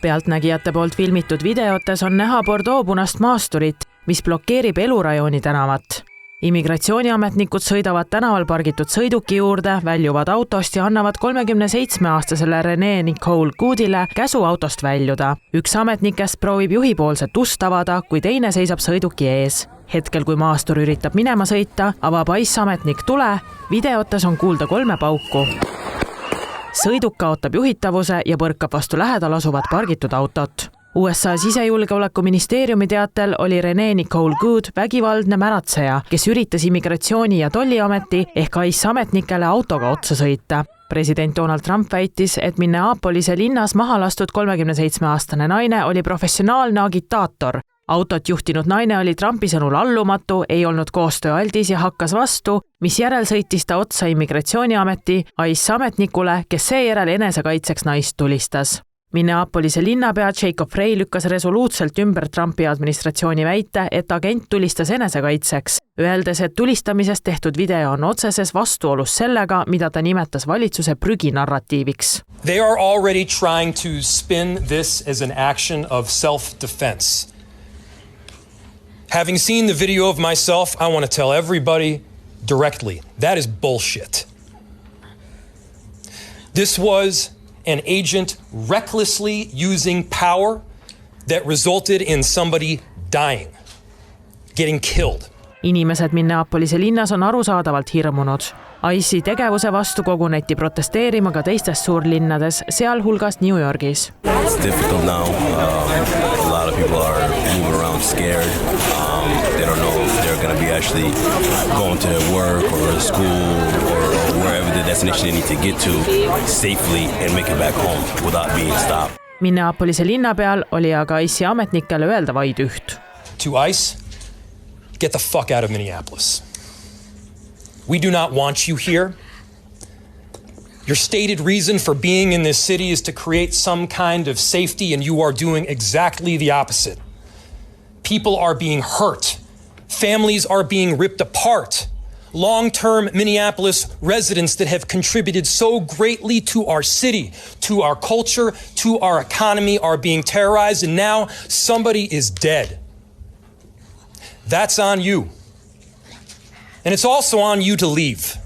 Pealtnägijate poolt filmitud videotes on näha Bordeaux punast maasturit, mis blokeerib elurajooni tänavat. Immigratsiooniametnikud sõidavad tänaval pargitud sõiduki juurde, väljuvad autost ja annavad 37-aastasele René Nicole Goodile käsu autost väljuda. Üks ametnikest proovib juhipoolset ust avada, kui teine seisab sõiduki ees. Hetkel, kui maastur üritab minema sõita, avab ICE-ametnik tule, videotes on kuulda 3 pauku. Sõiduk kaotab juhitavuse ja põrkab vastu lähedal asuvat pargitud autot. USA sisejulgeolekuministeeriumi teatel oli René Nicole Good vägivaldne märatseja, kes üritas immigratsiooni- ja tolliameti ehk ICE-ametnikele autoga otsa sõita. President Donald Trump väitis, et Minneapolise linnas maha lastud 37-aastane naine oli professionaalne agitaator. Autot juhtinud naine oli Trumpi sõnul allumatu, ei olnud koostööaldis ja hakkas vastu, mis järel sõitis ta otsa immigratsiooniameti ICE-ametnikule, kes seejärel enesekaitseks naist tulistas. Minneapolise linnapea Jacob Frey lükkas resoluutselt ümber Trumpi administratsiooni väite, et agent tulistas enesekaitseks, öeldes, et tulistamisest tehtud video on otseses vastuolus sellega, mida ta nimetas valitsuse prüginarratiiviks. They are already trying to spin this as an action of self-defense. Having seen the video of myself, I want to tell everybody directly, that is bullshit. This was an agent recklessly using power that resulted in somebody dying, getting killed. Inimesed Minneapolise linnas on arusaadavalt hirmunud. ICE tegevuse vastu koguneti protesteerima ka teistes suurlinnades, sealhulgas New Yorgis. It's difficult now. A lot of people are moving around scared. They don't know if they're going to be actually going to work or school or wherever the destination they need to get to safely and make it back home without being stopped. Minneapolise linnapeal oli aga ICE ametnikele öelda vaid üht. To ICE, get the fuck out of Minneapolis. We do not want you here. Your stated reason for being in this city is to create some kind of safety, and you are doing exactly the opposite. People are being hurt. Families are being ripped apart. Long-term Minneapolis residents that have contributed so greatly to our city, to our culture, to our economy are being terrorized, and now somebody is dead. That's on you. And it's also on you to leave.